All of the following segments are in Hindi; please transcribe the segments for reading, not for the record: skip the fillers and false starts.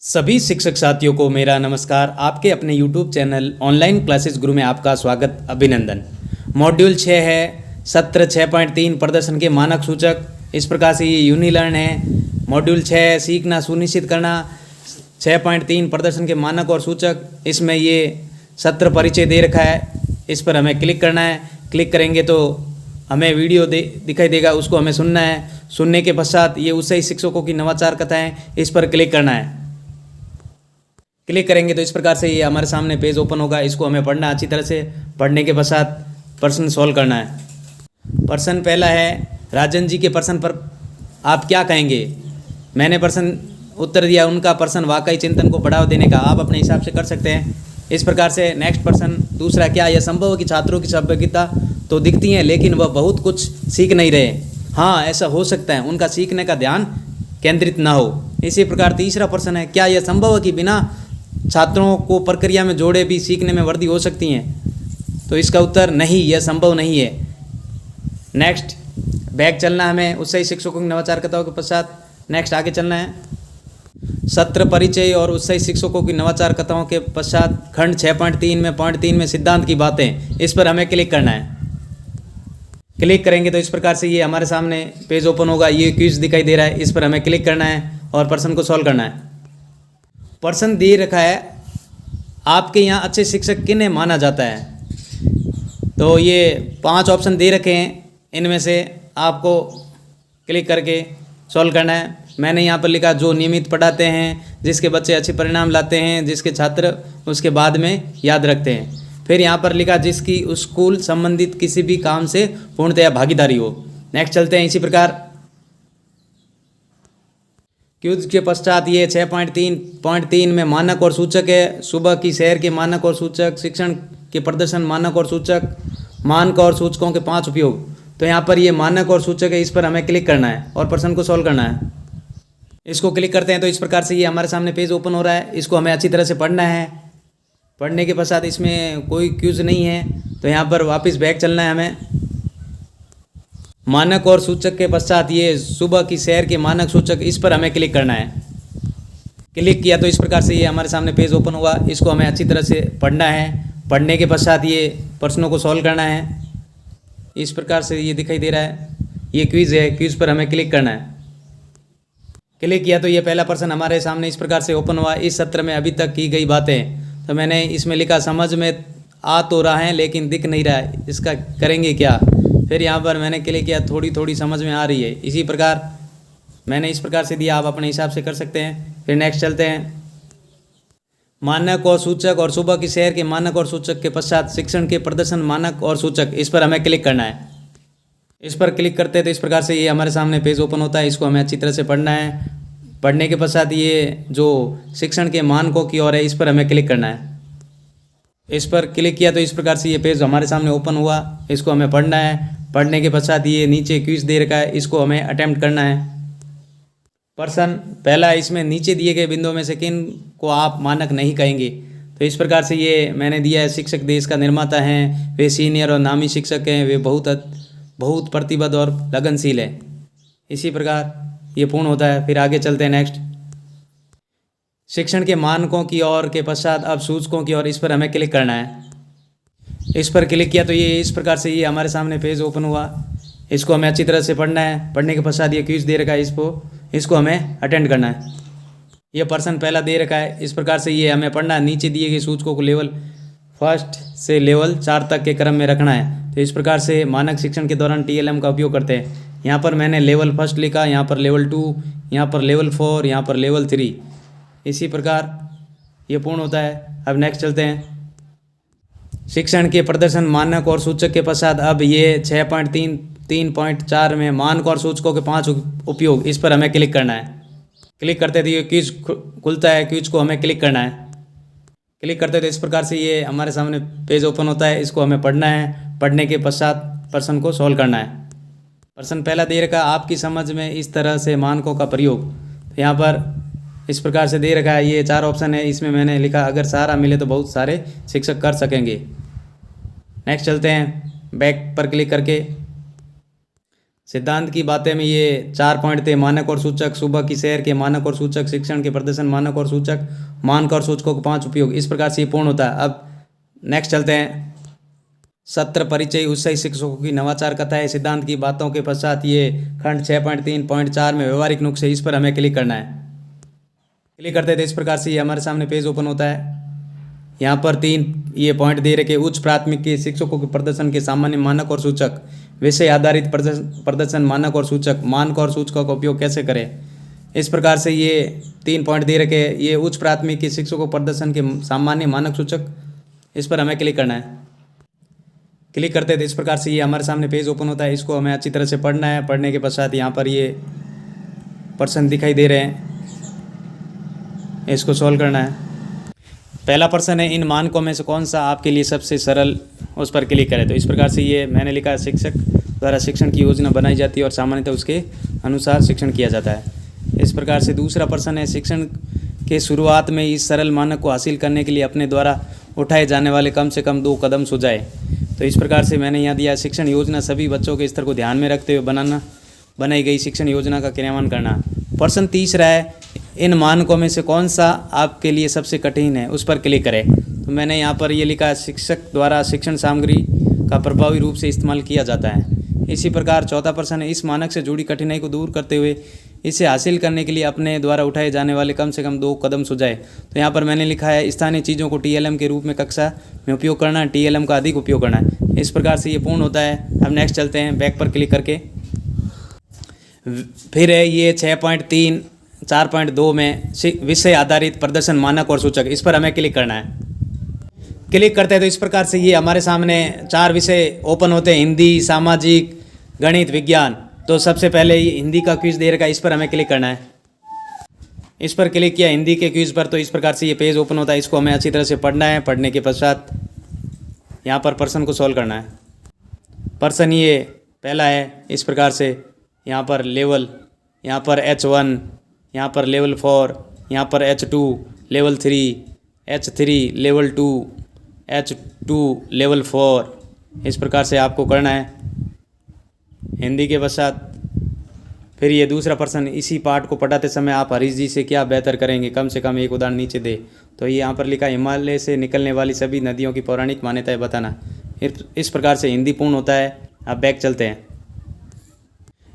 सभी शिक्षक साथियों को मेरा नमस्कार। आपके अपने YouTube चैनल ऑनलाइन क्लासेस गुरु में आपका स्वागत, अभिनंदन। मॉड्यूल 6 है सत्र 6.3 प्रदर्शन के मानक सूचक। इस प्रकार से ये यूनिलर्न है। मॉड्यूल 6 सीखना सुनिश्चित करना, 6.3 प्रदर्शन के मानक और सूचक। इसमें ये सत्र परिचय दे रखा है, इस पर हमें क्लिक करना है। क्लिक करेंगे तो हमें वीडियो दिखाई देगा, उसको हमें सुनना है। सुनने के पश्चात ये उत्साही शिक्षकों की नवाचार कथाएं, इस पर क्लिक करना है। क्लिक करेंगे तो इस प्रकार से ये हमारे सामने पेज ओपन होगा। इसको हमें पढ़ना अच्छी तरह से। पढ़ने के पश्चात प्रश्न सॉल्व करना है। प्रश्न पहला है, राजन जी के प्रश्न पर आप क्या कहेंगे। मैंने प्रश्न उत्तर दिया, उनका प्रश्न वाकई चिंतन को बढ़ावा देने का। आप अपने हिसाब से कर सकते हैं इस प्रकार से। नेक्स्ट प्रश्न दूसरा, क्या यह संभव है कि छात्रों की सहभागिता तो दिखती है लेकिन वह बहुत कुछ सीख नहीं रहे। हाँ, ऐसा हो सकता है, उनका सीखने का ध्यान केंद्रित ना हो। इसी प्रकार तीसरा प्रश्न है, क्या यह संभव है कि बिना छात्रों को प्रक्रिया में जोड़े भी सीखने में वृद्धि हो सकती है। तो इसका उत्तर नहीं, यह संभव नहीं है। नेक्स्ट बैक चलना हमें उत्साही शिक्षकों की नवाचार कथाओं के पश्चात। नेक्स्ट आगे चलना है, सत्र परिचय और उत्साही शिक्षकों की नवाचार कथाओं के पश्चात खंड 6.3 में पॉइंट 3 में सिद्धांत की बातें, इस पर हमें क्लिक करना है। क्लिक करेंगे तो इस प्रकार से ये हमारे सामने पेज ओपन होगा। ये क्विज दिखाई दे रहा है, इस पर हमें क्लिक करना है और प्रश्न को सॉल्व करना है। प्रश्न दे रखा है, आपके यहाँ अच्छे शिक्षक किन्हें माना जाता है। तो ये 5 ऑप्शन दे रखे हैं, इनमें से आपको क्लिक करके सॉल्व करना है। मैंने यहाँ पर लिखा, जो नियमित पढ़ाते हैं, जिसके बच्चे अच्छे परिणाम लाते हैं, जिसके छात्र उसके बाद में याद रखते हैं। फिर यहाँ पर लिखा, जिसकी स्कूल संबंधित किसी भी काम से पूर्णतया भागीदारी हो। नेक्स्ट चलते हैं। इसी प्रकार क्यूज के पश्चात ये 6.3 में मानक और सूचक है। सुबह की सैर के मानक और सूचक, शिक्षण के प्रदर्शन मानक और सूचक, मानक और सूचकों के 5 उपयोग। तो यहाँ पर ये मानक और सूचक है, इस पर हमें क्लिक करना है और प्रश्न को सॉल्व करना है। इसको क्लिक करते हैं तो इस प्रकार से ये हमारे सामने पेज ओपन हो रहा है। इसको हमें अच्छी तरह से पढ़ना है। पढ़ने के पश्चात इसमें कोई क्यूज नहीं है, तो यहाँ पर वापस बैक चलना है हमें। मानक और सूचक के पश्चात ये सुबह की सैर के मानक सूचक, इस पर हमें क्लिक करना है। क्लिक किया तो इस प्रकार से ये हमारे सामने पेज ओपन हुआ। इसको हमें अच्छी तरह से पढ़ना है। पढ़ने के पश्चात ये प्रश्नों को सॉल्व करना है। इस प्रकार से ये दिखाई दे रहा है, ये क्विज है। क्विज पर हमें क्लिक करना है। क्लिक किया तो ये पहला प्रश्न हमारे सामने इस प्रकार से ओपन हुआ। इस सत्र में अभी तक की गई बातें, तो मैंने इसमें लिखा, समझ में आ तो रहा है लेकिन दिख नहीं रहा है, इसका करेंगे क्या। फिर यहाँ पर मैंने क्लिक किया, थोड़ी थोड़ी समझ में आ रही है। इसी प्रकार मैंने इस प्रकार से दिया, आप अपने हिसाब से कर सकते हैं। फिर नेक्स्ट चलते हैं, मानक और सूचक और सुबह की सैर के मानक और सूचक के पश्चात शिक्षण के प्रदर्शन मानक और सूचक, इस पर हमें क्लिक करना है। इस पर क्लिक करते हैं तो इस प्रकार से ये हमारे सामने पेज ओपन होता है। इसको हमें अच्छी तरह से पढ़ना है। पढ़ने के पश्चात ये जो शिक्षण के मानकों की ओर है, इस पर हमें क्लिक करना है। इस पर क्लिक किया तो इस प्रकार से ये पेज हमारे सामने ओपन हुआ। इसको हमें पढ़ना है। पढ़ने के पश्चात ये नीचे क्विज दे रखा है, इसको हमें अटेम्प्ट करना है। प्रश्न पहला, इसमें नीचे दिए गए बिंदुओं में से किन को आप मानक नहीं कहेंगे। तो इस प्रकार से ये मैंने दिया है, शिक्षक देश का निर्माता हैं, वे सीनियर और नामी शिक्षक हैं, वे बहुत प्रतिबद्ध और लगनशील है। इसी प्रकार ये पूर्ण होता है। फिर आगे चलते हैं। नेक्स्ट, शिक्षण के मानकों की ओर के पश्चात अब सूचकों की ओर, इस पर हमें क्लिक करना है। इस पर क्लिक किया तो ये इस प्रकार से ये हमारे सामने पेज ओपन हुआ। इसको हमें अच्छी तरह से पढ़ना है। पढ़ने के पश्चात ये क्विज दे रखा है, इसको हमें अटेंड करना है। ये प्रश्न पहला दे रखा है, इस प्रकार से ये हमें पढ़ना है। नीचे दिए गए सूचकों को लेवल 1 से लेवल 4 तक के क्रम में रखना है। तो इस प्रकार से मानक शिक्षण के दौरान TLM का उपयोग करते हैं। यहाँ पर मैंने लेवल 1 लिखा, यहाँ पर लेवल 2, यहाँ पर लेवल 4, यहाँ पर लेवल 3। इसी प्रकार ये पूर्ण होता है। अब नेक्स्ट चलते हैं, शिक्षण के प्रदर्शन मानक और सूचक के पश्चात अब ये 6.3.4 में मानक और सूचकों के 5 उपयोग, इस पर हमें क्लिक करना है। क्लिक करते थे ये क्विज खुलता है, क्विज को हमें क्लिक करना है। क्लिक करते थे इस प्रकार से ये हमारे सामने पेज ओपन होता है। इसको हमें पढ़ना है। पढ़ने के पश्चात प्रश्न को सॉल्व करना है। प्रश्न पहला दे रखा, आपकी समझ में इस तरह से मानकों का प्रयोग। तो यहाँ पर इस प्रकार से दे रखा है, ये 4 ऑप्शन है। इसमें मैंने लिखा, अगर सहारा मिले तो बहुत सारे शिक्षक कर सकेंगे। नेक्स्ट चलते हैं, बैक पर क्लिक करके सिद्धांत की बातें में ये 4 पॉइंट थे। मानक और सूचक, सुबह की सैर के मानक और सूचक, शिक्षण के प्रदर्शन मानक और सूचक, मानक और सूचकों के 5 उपयोग। इस प्रकार से ये पूर्ण होता है। अब नेक्स्ट चलते हैं। सत्र परिचय उत्साही शिक्षकों की नवाचार कथा है। सिद्धांत की बातों के पश्चात ये खंड 6.3.4 में व्यवहारिक नुस्खे, इस पर हमें क्लिक करना है। क्लिक करते थे इस प्रकार से ये हमारे सामने पेज ओपन होता है। यहाँ पर 3 ये पॉइंट दे रखे। उच्च प्राथमिक के शिक्षकों के प्रदर्शन के सामान्य मानक और सूचक, विषय आधारित प्रदर्शन मानक और सूचक, मानक और सूचकों का उपयोग कैसे करें। इस प्रकार से ये 3 पॉइंट दे रखे। ये उच्च प्राथमिक के शिक्षकों प्रदर्शन के सामान्य मानक सूचक, इस पर हमें क्लिक करना है। क्लिक करते थे इस प्रकार से ये हमारे सामने पेज ओपन होता है। इसको हमें अच्छी तरह से पढ़ना है। पढ़ने के पश्चात यहाँ पर ये प्रश्न दिखाई दे रहे हैं, इसको सॉल्व करना है। पहला प्रश्न है, इन मानकों में से कौन सा आपके लिए सबसे सरल, उस पर क्लिक करें। तो इस प्रकार से ये मैंने लिखा है, शिक्षक द्वारा शिक्षण की योजना बनाई जाती है और सामान्यतः उसके अनुसार शिक्षण किया जाता है। इस प्रकार से दूसरा प्रश्न है, शिक्षण के शुरुआत में इस सरल मानक को हासिल करने के लिए अपने द्वारा उठाए जाने वाले कम से कम 2 कदम सुझाएं। तो इस प्रकार से मैंने यहाँ दिया, शिक्षण योजना सभी बच्चों के स्तर को ध्यान में रखते हुए बनाई गई शिक्षण योजना का क्रियान्वयन करना। प्रश्न तीसरा है, इन मानकों में से कौन सा आपके लिए सबसे कठिन है, उस पर क्लिक करें। तो मैंने यहाँ पर ये लिखा है, शिक्षक द्वारा शिक्षण सामग्री का प्रभावी रूप से इस्तेमाल किया जाता है। इसी प्रकार चौथा प्रश्न है, इस मानक से जुड़ी कठिनाई को दूर करते हुए इसे हासिल करने के लिए अपने द्वारा उठाए जाने वाले कम से कम 2 कदम सुझाएं। तो यहाँ पर मैंने लिखा है, स्थानीय चीज़ों को TLM के रूप में कक्षा में उपयोग करना है, TLM का अधिक उपयोग करना है। इस प्रकार से ये पूर्ण होता है। अब नेक्स्ट चलते हैं, बैक पर क्लिक करके। फिर है ये 6.3.4.2 में विषय आधारित प्रदर्शन मानक और सूचक, इस पर हमें क्लिक करना है। क्लिक करते हैं तो इस प्रकार से ये हमारे सामने 4 विषय ओपन होते हैं, हिंदी, सामाजिक, गणित, विज्ञान। तो सबसे पहले ये हिंदी का क्विज दे रखा है, इस पर हमें क्लिक करना है। इस पर क्लिक किया हिंदी के क्विज पर, तो इस प्रकार से ये पेज ओपन होता है। इसको हमें अच्छी तरह से पढ़ना है। पढ़ने के पश्चात यहाँ पर प्रश्न को सॉल्व करना है। प्रश्न ये पहला है, इस प्रकार से यहाँ पर लेवल, यहाँ पर H1, यहाँ पर लेवल 4, यहाँ पर H2 level 3, H3 level 2, H2 level 4, इस प्रकार से आपको करना है हिंदी के पश्चात। फिर ये दूसरा प्रश्न, इसी पाठ को पढ़ाते समय आप हरीश जी से क्या बेहतर करेंगे, कम से कम एक उदाहरण नीचे दे। तो ये यहाँ पर लिखा, हिमालय से निकलने वाली सभी नदियों की पौराणिक मान्यताएं बताना। इस प्रकार से हिंदी पूर्ण होता है। अब बैक चलते हैं।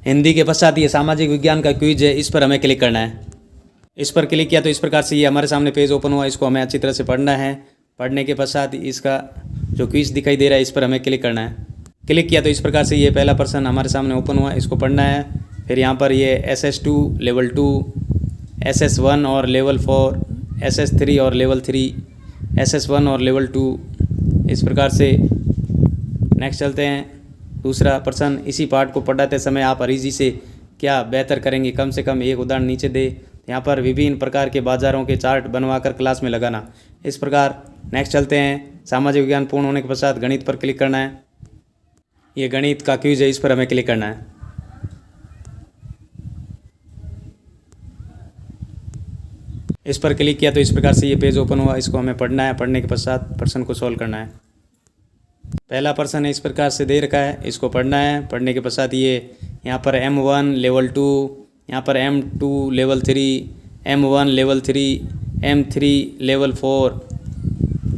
हिंदी के पश्चात ये सामाजिक विज्ञान का क्विज है, इस पर हमें क्लिक करना है। इस पर क्लिक किया तो इस प्रकार से ये हमारे सामने पेज ओपन हुआ। इसको हमें अच्छी तरह से पढ़ना है। पढ़ने के पश्चात इसका जो क्विज दिखाई दे रहा है, इस पर हमें क्लिक करना है। क्लिक किया तो इस प्रकार से ये पहला प्रश्न हमारे सामने ओपन हुआ, इसको पढ़ना है। फिर यहाँ पर ये SS2 लेवल 2, SS1 और लेवल 4, SS3 और लेवल 3, SS1 और लेवल 2, इस प्रकार से नेक्स्ट चलते हैं। दूसरा प्रश्न, इसी पाठ को पढ़ाते समय आप हरीश जी से क्या बेहतर करेंगे, कम से कम एक उदाहरण नीचे दे। यहाँ पर विभिन्न प्रकार के बाज़ारों के चार्ट बनवाकर क्लास में लगाना। इस प्रकार नेक्स्ट चलते हैं। सामाजिक विज्ञान पूर्ण होने के पश्चात गणित पर क्लिक करना है। ये गणित का क्विज है, इस पर हमें क्लिक करना है। इस पर क्लिक किया तो इस प्रकार से ये पेज ओपन हुआ। इसको हमें पढ़ना है। पढ़ने के पश्चात प्रश्न को सॉल्व करना है। पहला प्रश्न है, इस प्रकार से दे रखा है, इसको पढ़ना है। पढ़ने के पश्चात ये यहाँ पर M1 लेवल 2, यहाँ पर M2 level 3, M1 level 3, M3 level 4,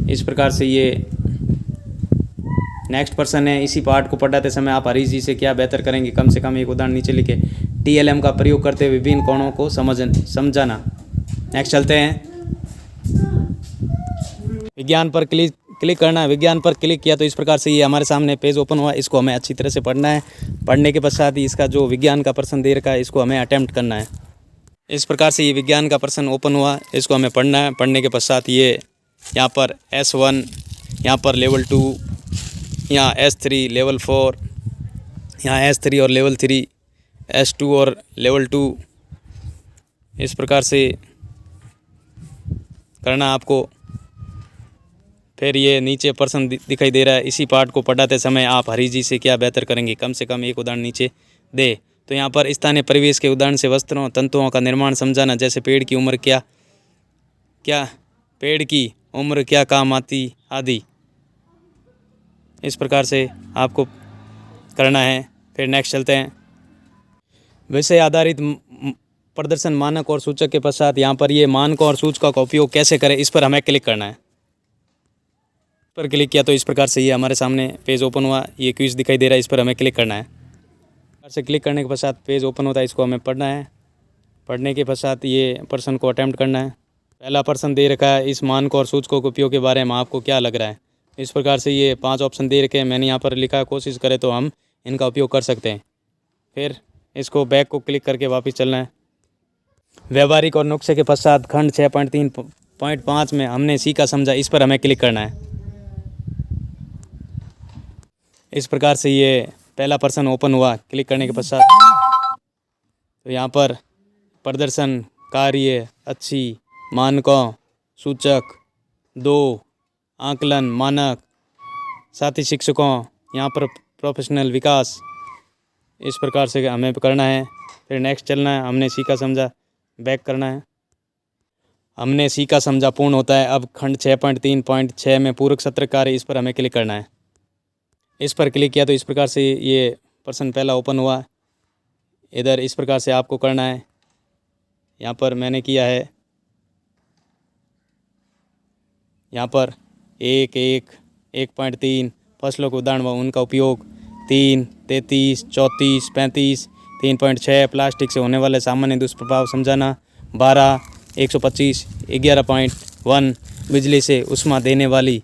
इस प्रकार से ये नेक्स्ट प्रश्न है, इसी पाठ को पढ़ाते समय आप हरीश जी से क्या बेहतर करेंगे, कम से कम एक उदाहरण नीचे लिखे। TLM का प्रयोग करते हुए विभिन्न कोणों को समझाना। नेक्स्ट चलते हैं। विज्ञान पर क्लिक करना है। विज्ञान पर क्लिक किया तो इस प्रकार से ये हमारे सामने पेज ओपन हुआ। इसको हमें अच्छी तरह से पढ़ना है। पढ़ने के पश्चात ही इसका जो विज्ञान का प्रश्न दे रखा है, इसको हमें अटेम्प्ट करना है। इस प्रकार से ये विज्ञान का प्रश्न ओपन हुआ। इसको हमें पढ़ना है। पढ़ने के पश्चात ये यहाँ पर S1, यहाँ पर लेवल 2, यहाँ S3 लेवल 4, यहाँ S3 और लेवल 3, S2 और लेवल 2, इस प्रकार से करना आपको। फिर ये नीचे प्रश्न दिखाई दे रहा है, इसी पाठ को पढ़ाते समय आप हरीश जी से क्या बेहतर करेंगे, कम से कम एक उदाहरण नीचे दे। तो यहाँ पर स्थानीय परिवेश के उदाहरण से वस्त्रों तंतुओं का निर्माण समझाना, जैसे पेड़ की उम्र पेड़ की उम्र क्या काम आती आदि, इस प्रकार से आपको करना है। फिर नेक्स्ट चलते हैं। विषय आधारित प्रदर्शन मानक और सूचक के पश्चात यहाँ पर ये मानकों और सूचकों का उपयोग कैसे करें, इस पर हमें क्लिक करना है। इस पर क्लिक किया तो इस प्रकार से ये हमारे सामने पेज ओपन हुआ। ये क्विज दिखाई दे रहा है, इस पर हमें क्लिक करना है। इस पर से क्लिक करने के पश्चात पेज ओपन होता है, इसको हमें पढ़ना है। पढ़ने के पश्चात ये प्रश्न को अटैम्प्ट करना है। पहला प्रश्न दे रखा है, इस मानकों और सूचकों के उपयोग के बारे में आपको क्या लग रहा है। इस प्रकार से ये 5 ऑप्शन दे रखे हैं। मैंने यहाँ पर लिखा कोशिश करें तो हम इनका उपयोग कर सकते हैं। फिर इसको बैक को क्लिक करके वापस चलना है। व्यवहारिक और नुस्खे के पश्चात खंड 6.3.5 में हमने सीखा समझा, इस पर हमें क्लिक करना है। इस प्रकार से ये पहला प्रश्न ओपन हुआ। क्लिक करने के पश्चात तो यहाँ पर प्रदर्शन, कार्य, अच्छी, मानकों, सूचक, 2, आकलन, मानक, साथी शिक्षकों, यहाँ पर प्रोफेशनल विकास, इस प्रकार से हमें करना है। फिर नेक्स्ट चलना है। हमने सीखा समझा, बैक करना है। हमने सीखा समझा पूर्ण होता है। अब खंड 6.3.6 में पूरक सत्र कार्य, इस पर हमें क्लिक करना है। इस पर क्लिक किया तो इस प्रकार से ये प्रश्न पहला ओपन हुआ। इधर इस प्रकार से आपको करना है। यहाँ पर मैंने किया है। यहाँ पर 1.3 फसलों को उदाहरण व उनका उपयोग, 3, 33, 34, 35, 3.6 प्लास्टिक से होने वाले सामान्य दुष्प्रभाव समझाना, 12, 125, 11.1 बिजली से उष्मा देने वाली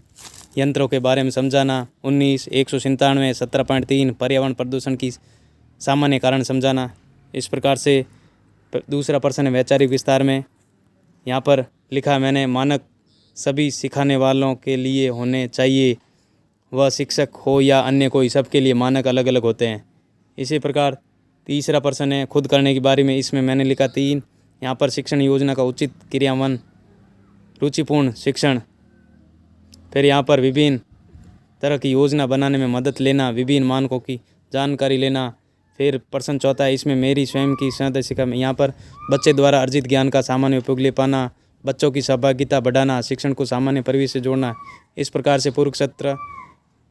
यंत्रों के बारे में समझाना, 19, 197, 17.3 पर्यावरण प्रदूषण की सामान्य कारण समझाना। इस प्रकार से दूसरा प्रश्न है वैचारिक विस्तार में। यहाँ पर लिखा मैंने, मानक सभी सिखाने वालों के लिए होने चाहिए, वह शिक्षक हो या अन्य कोई, सबके लिए मानक अलग अलग होते हैं। इसी प्रकार तीसरा प्रश्न है खुद करने के बारे में। इसमें मैंने लिखा 3, यहाँ पर शिक्षण योजना का उचित क्रियान्वयन, रुचिपूर्ण शिक्षण। फिर यहाँ पर विभिन्न तरह की योजना बनाने में मदद लेना, विभिन्न मानकों की जानकारी लेना। फिर प्रश्न चौथा है, इसमें मेरी स्वयं की सदस्यता में, यहाँ पर बच्चे द्वारा अर्जित ज्ञान का सामान्य उपयोग ले पाना, बच्चों की सहभागिता बढ़ाना, शिक्षण को सामान्य परिवेश से जोड़ना। इस प्रकार से पूरक सत्र,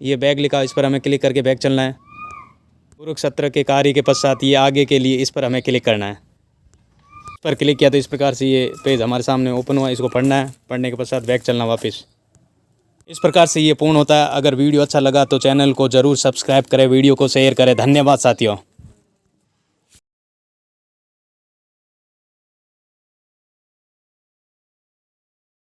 ये बैग लिखा, इस पर हमें क्लिक करके बैग चलना है। पूरक सत्र के कार्य के पश्चात ये आगे के लिए, इस पर हमें क्लिक करना है। इस पर क्लिक किया तो इस प्रकार से ये पेज हमारे सामने ओपन हुआ। इसको पढ़ना है। पढ़ने के पश्चात बैग चलना वापस। इस प्रकार से ये पूर्ण होता है। अगर वीडियो अच्छा लगा तो चैनल को ज़रूर सब्सक्राइब करें, वीडियो को शेयर करें। धन्यवाद साथियों।